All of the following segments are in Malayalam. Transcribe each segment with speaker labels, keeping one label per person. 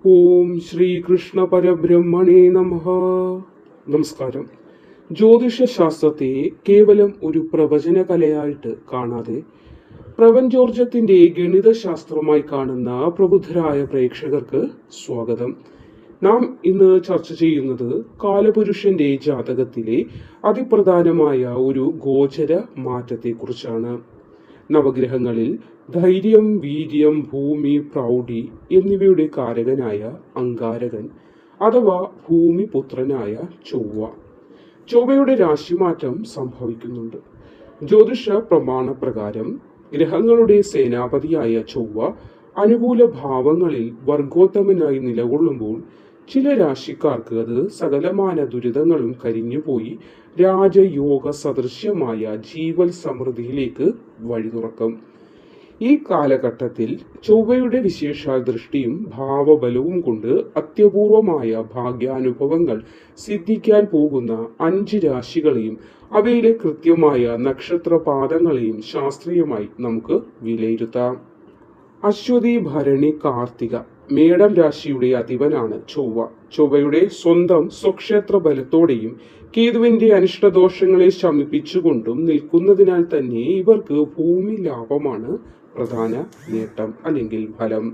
Speaker 1: ഓം ശ്രീകൃഷ്ണ പരബ്രഹ്മണേ നമഃ. നമസ്കാരം. ജ്യോതിഷ ശാസ്ത്രത്തെ കേവലം ഒരു പ്രവചന കലയായിട്ട് കാണാതെ പ്രപഞ്ചോർജത്തിന്റെ ഗണിതശാസ്ത്രമായി കാണുന്ന പ്രബുദ്ധരായ പ്രേക്ഷകർക്ക് സ്വാഗതം. നാം ഇന്ന് ചർച്ച ചെയ്യുന്നത് കാലപുരുഷന്റെ ജാതകത്തിലെ അതിപ്രധാനമായ ഒരു ഗോചര മാറ്റത്തെക്കുറിച്ചാണ്. നവഗ്രഹങ്ങളിൽ ധൈര്യം, വീര്യം, ഭൂമി, പ്രൗഢി എന്നിവയുടെ കാരകനായ അങ്കാരകൻ അഥവാ ഭൂമിപുത്രനായ ചൊവ്വയുടെ രാശിമാറ്റം സംഭവിക്കുന്നുണ്ട്. ജ്യോതിഷ പ്രമാണപ്രകാരം ഗ്രഹങ്ങളുടെ സേനാപതിയായ ചൊവ്വ അനുകൂല ഭാവങ്ങളിൽ വർഗോത്തമനായി നിലകൊള്ളുമ്പോൾ ചില രാശിക്കാർക്ക് അത് സകലമാന ദുരിതങ്ങളും കരിഞ്ഞുപോയി രാജയോഗ സദൃശ്യമായ ജീവൽ സമൃദ്ധിയിലേക്ക് വഴി തുറക്കും. ഈ കാലഘട്ടത്തിൽ ചൊവ്വയുടെ വിശേഷാൽ ദൃഷ്ടിയും ഭാവബലവും കൊണ്ട് അത്യപൂർവമായ ഭാഗ്യാനുഭവങ്ങൾ സിദ്ധിക്കാൻ പോകുന്ന 5 രാശികളെയും അവയിലെ കൃത്യമായ നക്ഷത്രപാദങ്ങളെയും ശാസ്ത്രീയമായി നമുക്ക് വിലയിരുത്താം. അശ്വതി, ഭരണി, കാർത്തിക മേടം രാശിയുടെ അധിപനാണ് ചൊവ്വയുടെ സ്വന്തം സ്വക്ഷേത്ര ബലത്തോടെയും കേതുവിന്റെ അനിഷ്ടദോഷങ്ങളെ ശമിപ്പിച്ചുകൊണ്ടും നിൽക്കുന്നതിനാൽ തന്നെ ഇവർക്ക് ഭൂമി ലാഭമാണ് പ്രധാന നേട്ടം അല്ലെങ്കിൽ ഫലം.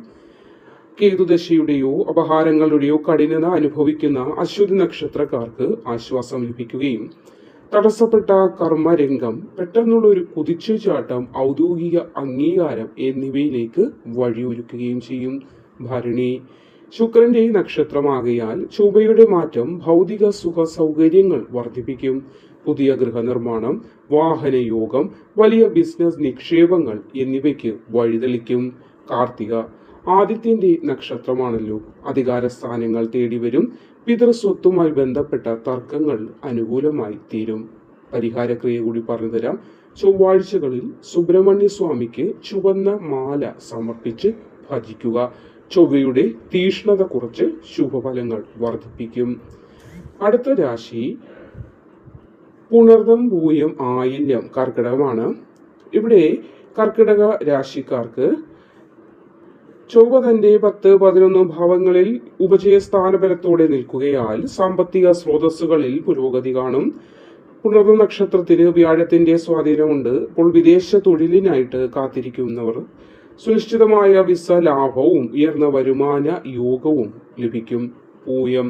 Speaker 1: കേതുദശയുടെയോ അപഹാരങ്ങളുടെയോ കഠിനത അനുഭവിക്കുന്ന അശ്വതി നക്ഷത്രക്കാർക്ക് ആശ്വാസം ലഭിക്കുകയും തടസ്സപ്പെട്ട കർമ്മരംഗം, പെട്ടെന്നുള്ള ഒരു കുതിച്ചുചാട്ടം, ഔദ്യോഗിക അംഗീകാരം എന്നിവയിലേക്ക് വഴിയൊരുക്കുകയും ചെയ്യും. ഭരണി ശുക്രന്റെ നക്ഷത്രമാകയാൽ ചൊവ്വയുടെ മാറ്റം ഭൗതിക സുഖ സൗകര്യങ്ങൾ വർദ്ധിപ്പിക്കും. പുതിയ ഗൃഹനിർമ്മാണം, വാഹനയോഗം, വലിയ ബിസിനസ് നിക്ഷേപങ്ങൾ എന്നിവയ്ക്ക് വഴിതെളിക്കും. കാർത്തിക ആദിത്യന്റെ നക്ഷത്രമാണല്ലോ. അധികാര സ്ഥാനങ്ങൾ തേടിവരും. പിതൃസ്വത്തുമായി ബന്ധപ്പെട്ട തർക്കങ്ങൾ അനുകൂലമായി തീരും. പരിഹാരക്രിയ കൂടി പറഞ്ഞുതരാം. ചൊവ്വാഴ്ചകളിൽ സുബ്രഹ്മണ്യ സ്വാമിക്ക് ചുവന്ന മാല സമർപ്പിച്ച് ഭജിക്കുക. ചൊവ്വയുടെ തീഷ്ണത കുറച്ച് ശുഭഫലങ്ങൾ വർദ്ധിപ്പിക്കും. അടുത്ത രാശി പുണർദം, പൂയം, ആയില്യം, കർക്കിടകമാണ്. ഇവിടെ കർക്കിടക രാശിക്കാർക്ക് ചൊവ്വ തന്റെ 10, 11 ഭാവങ്ങളിൽ ഉപജയസ്ഥാനബലത്തോടെ നിൽക്കുകയാൽ സാമ്പത്തിക സ്രോതസ്സുകളിൽ പുരോഗതി കാണും. പുണർദം നക്ഷത്രത്തിന് വ്യാഴത്തിന്റെ സ്വാധീനമുണ്ട്. ഇപ്പോൾ വിദേശ തൊഴിലിനായിട്ട് കാത്തിരിക്കുന്നവർ സുനിശ്ചിതമായ വിസ ലാഭവും ഉയർന്ന വരുമാന യോഗവും ലഭിക്കും. പൂയം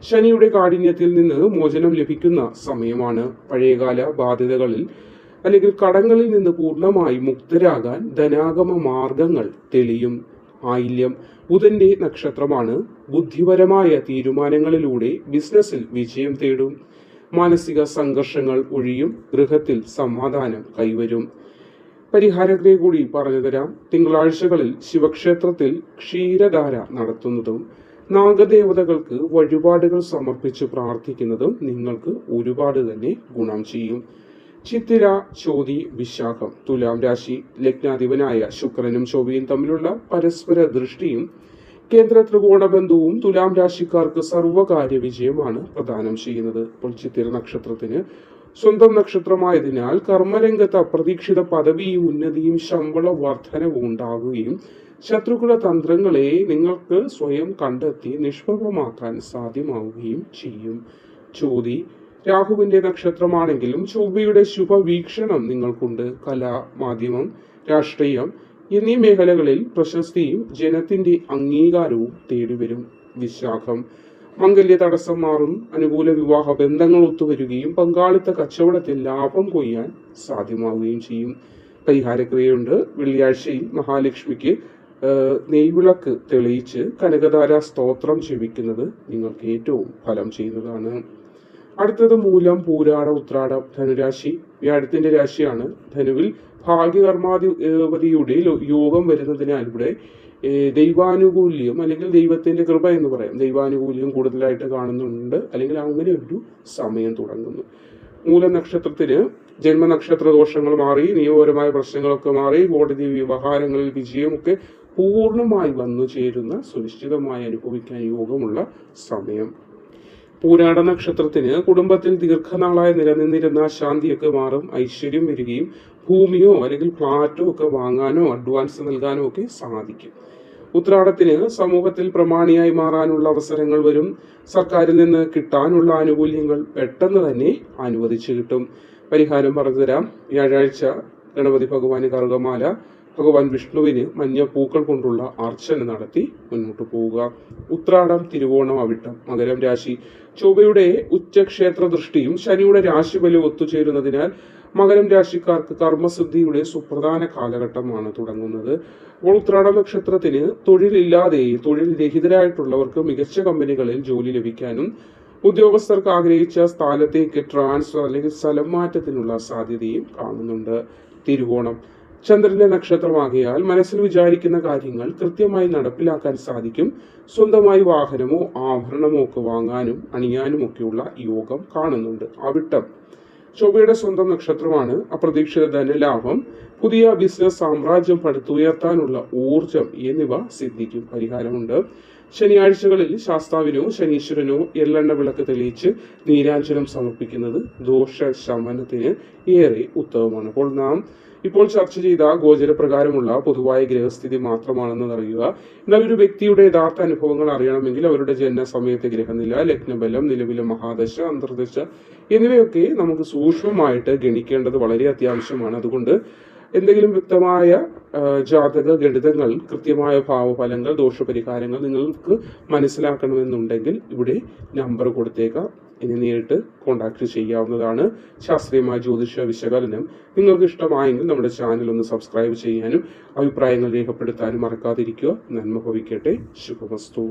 Speaker 1: ശനിയുടെ കാഠിന്യത്തിൽ നിന്ന് മോചനം ലഭിക്കുന്ന സമയമാണ്. പഴയകാല ബാധ്യതകളിൽ അല്ലെങ്കിൽ കടങ്ങളിൽ നിന്ന് പൂർണ്ണമായി മുക്തരാകാൻ ധനാഗമ മാർഗങ്ങൾ തെളിയും. ആയില്യം ബുധന്റെ നക്ഷത്രമാണ്. ബുദ്ധിപരമായ തീരുമാനങ്ങളിലൂടെ ബിസിനസ്സിൽ വിജയം തേടും. മാനസിക സംഘർഷങ്ങൾ ഒഴിയും. ഗൃഹത്തിൽ സമാധാനം കൈവരും. പരിഹാരങ്ങളെ കൂടി പറഞ്ഞുതരാം. തിങ്കളാഴ്ചകളിൽ ശിവക്ഷേത്രത്തിൽ ക്ഷീരധാര നടത്തുന്നതും നാഗദേവതകൾക്ക് വഴിപാടുകൾ സമർപ്പിച്ച് പ്രാർത്ഥിക്കുന്നതും നിങ്ങൾക്ക് ഒരുപാട് തന്നെ ഗുണം ചെയ്യും. ചിത്തിര, ചോതി, വിശാഖം തുലാം രാശി. ലഗ്നാധിപനായ ശുക്രനും ചൊവ്വയും തമ്മിലുള്ള പരസ്പര ദൃഷ്ടിയും കേന്ദ്ര ത്രികോണ ബന്ധവും തുലാം രാശിക്കാർക്ക് സർവകാര്യ വിജയമാണ് പ്രദാനം ചെയ്യുന്നത്. ഇപ്പോൾ ചിത്തിര നക്ഷത്രത്തിന് സ്വന്തം നക്ഷത്രമായതിനാൽ കർമ്മരംഗത്ത് അപ്രതീക്ഷിത പദവിയും ഉന്നതിയും ശമ്പള വർധനവും ഉണ്ടാകുകയും ശത്രുക്കളുടെ തന്ത്രങ്ങളെ നിങ്ങൾക്ക് സ്വയം കണ്ടെത്തി നിഷ്പ്രഭമാക്കാൻ സാധ്യമാവുകയും ചെയ്യും. ചോതി രാഹുവിന്റെ നക്ഷത്രമാണെങ്കിലും ചൊവ്വയുടെ ശുഭവീക്ഷണം നിങ്ങൾക്കുണ്ട്. കല, മാധ്യമം, രാഷ്ട്രീയം എന്നീ മേഖലകളിൽ പ്രശസ്തിയും ജനത്തിന്റെ അംഗീകാരവും തേടിവരും. വിശാഖം മംഗല്യ തടസ്സം മാറും. അനുകൂല വിവാഹ ബന്ധങ്ങൾ ഒത്തുവരികയും പങ്കാളിത്ത കച്ചവടത്തിൽ ലാഭം കൊയ്യാൻ സാധ്യമാവുകയും ചെയ്യും. പരിഹാരക്രിയയുണ്ട്. വെള്ളിയാഴ്ചയിൽ മഹാലക്ഷ്മിക്ക് നെയ്വിളക്ക് തെളിയിച്ച് കനകധാര സ്തോത്രം ജപിക്കുന്നത് നിങ്ങൾക്ക് ഏറ്റവും ഫലം ചെയ്യുന്നതാണ്. അടുത്തത് മൂലം, പൂരാട, ഉത്രാടം, ധനുരാശി. വ്യാഴത്തിന്റെ രാശിയാണ്. ധനുവിൽ ഭാഗ്യകർമാധിപതിയുടെ യോഗം വരുന്നതിനാൽ ഇവിടെ ദൈവാനുകൂല്യം അല്ലെങ്കിൽ ദൈവത്തിന്റെ കൃപ എന്ന് പറയാം, ദൈവാനുകൂല്യം കൂടുതലായിട്ട് കാണുന്നുണ്ട്. അല്ലെങ്കിൽ അങ്ങനെ ഒരു സമയം തുടങ്ങുന്നു. മൂലനക്ഷത്രത്തിന് ജന്മനക്ഷത്ര ദോഷങ്ങൾ മാറി, നിയമപരമായ പ്രശ്നങ്ങളൊക്കെ മാറി, കോടതി വ്യവഹാരങ്ങളിൽ വിജയമൊക്കെ പൂർണ്ണമായി വന്നു ചേരുന്ന, സുനിശ്ചിതമായി അനുഭവിക്കാൻ യോഗമുള്ള സമയം. പൂരാട നക്ഷത്രത്തിന് കുടുംബത്തിൽ ദീർഘനാളായി നിലനിന്നിരുന്ന ശാന്തിയൊക്കെ മാറും. ഐശ്വര്യം വരികയും ഭൂമിയോ അല്ലെങ്കിൽ ഫ്ലാറ്റോ ഒക്കെ വാങ്ങാനോ അഡ്വാൻസ് നൽകാനോ ഒക്കെ സാധിക്കും. ഉത്രാടത്തിന് സമൂഹത്തിൽ പ്രമാണിയായി മാറാനുള്ള അവസരങ്ങൾ വരും. സർക്കാരിൽ നിന്ന് കിട്ടാനുള്ള ആനുകൂല്യങ്ങൾ പെട്ടെന്ന് തന്നെ അനുവദിച്ചു കിട്ടും. പരിഹാരം പറഞ്ഞുതരാം. വ്യാഴാഴ്ച ഗണപതി ഭഗവാന് കറുകമാല, ഭഗവാൻ വിഷ്ണുവിന് മഞ്ഞ പൂക്കൾ കൊണ്ടുള്ള അർച്ചന നടത്തി മുന്നോട്ട് പോവുക. ഉത്രാടം, തിരുവോണം, അവിട്ടം. മകരം രാശി. ചൊവ്വയുടെ ഉച്ചക്ഷേത്ര ദൃഷ്ടിയും ശനിയുടെ രാശിബലവും ഒത്തുചേരുന്നതിനാൽ മകരം രാശിക്കാർക്ക് കർമ്മസിദ്ധിയുടെ സുപ്രധാന കാലഘട്ടമാണ് തുടങ്ങുന്നത്. അപ്പോൾ ഉത്രാട നക്ഷത്രത്തിന് തൊഴിൽ രഹിതരായിട്ടുള്ളവർക്ക് മികച്ച കമ്പനികളിൽ ജോലി ലഭിക്കാനും ഉദ്യോഗസ്ഥർക്ക് ആഗ്രഹിച്ച സ്ഥലത്തേക്ക് ട്രാൻസ്ഫർ അല്ലെങ്കിൽ സ്ഥലം മാറ്റത്തിനുള്ള സാധ്യതയും കാണുന്നുണ്ട്. തിരുവോണം ചന്ദ്രന്റെ നക്ഷത്രമാകിയാൽ മനസ്സിൽ വിചാരിക്കുന്ന കാര്യങ്ങൾ കൃത്യമായി നടപ്പിലാക്കാൻ സാധിക്കും. സ്വന്തമായി വാഹനമോ ആഭരണമോ ഒക്കെ വാങ്ങാനും അണിയാനും ഒക്കെയുള്ള യോഗം കാണുന്നുണ്ട്. അവിട്ടം ചൊവ്വയുടെ സ്വന്തം നക്ഷത്രമാണ്. അപ്രതീക്ഷിത ധനലാഭം, പുതിയ ബിസിനസ് സാമ്രാജ്യം പടുത്തുയർത്താനുള്ള ഊർജം എന്നിവ സിദ്ധിക്കും. പരിഹാരമുണ്ട്. ശനിയാഴ്ചകളിൽ ശാസ്താവിനോ ശനീശ്വരനോ എള്ളെണ്ണ വിളക്ക് തെളിയിച്ച് നീരാഞ്ജനം സമർപ്പിക്കുന്നത് ദോഷ ശമനത്തിന് ഏറെ ഉത്തമമാണ്. അപ്പോൾ നാം ഇപ്പോൾ ചർച്ച ചെയ്ത ഗോചരപ്രകാരമുള്ള പൊതുവായ ഗ്രഹസ്ഥിതി മാത്രമാണെന്ന് അറിയുക. എന്നാൽ ഒരു വ്യക്തിയുടെ യഥാർത്ഥ അനുഭവങ്ങൾ അറിയണമെങ്കിൽ അവരുടെ ജനന സമയത്തെ ഗ്രഹനില, ലഗ്നബലം, നിലവിലെ മഹാദശ, അന്തർദശ എന്നിവയൊക്കെ നമുക്ക് സൂക്ഷ്മമായിട്ട് ഗണിക്കേണ്ടത് വളരെ അത്യാവശ്യമാണ്. അതുകൊണ്ട് എന്തെങ്കിലും വ്യക്തമായ ജാതക ഗണിതങ്ങൾ, കൃത്യമായ ഭാവഫലങ്ങൾ, ദോഷപരിഹാരങ്ങൾ നിങ്ങൾക്ക് മനസ്സിലാക്കണമെന്നുണ്ടെങ്കിൽ ഇവിടെ നമ്പർ കൊടുത്തേക്കാം. ഇനി നേരിട്ട് കോൺടാക്ട് ചെയ്യാവുന്നതാണ്. ശാസ്ത്രീയമായ ജ്യോതിഷ വിശകലനം നിങ്ങൾക്ക് ഇഷ്ടമായെങ്കിൽ നമ്മുടെ ചാനൽ ഒന്ന് സബ്സ്ക്രൈബ് ചെയ്യാനും അഭിപ്രായങ്ങൾ രേഖപ്പെടുത്താനും മറക്കാതിരിക്കുക. നന്മ ഭവിക്കട്ടെ. ശുഭമസ്തു.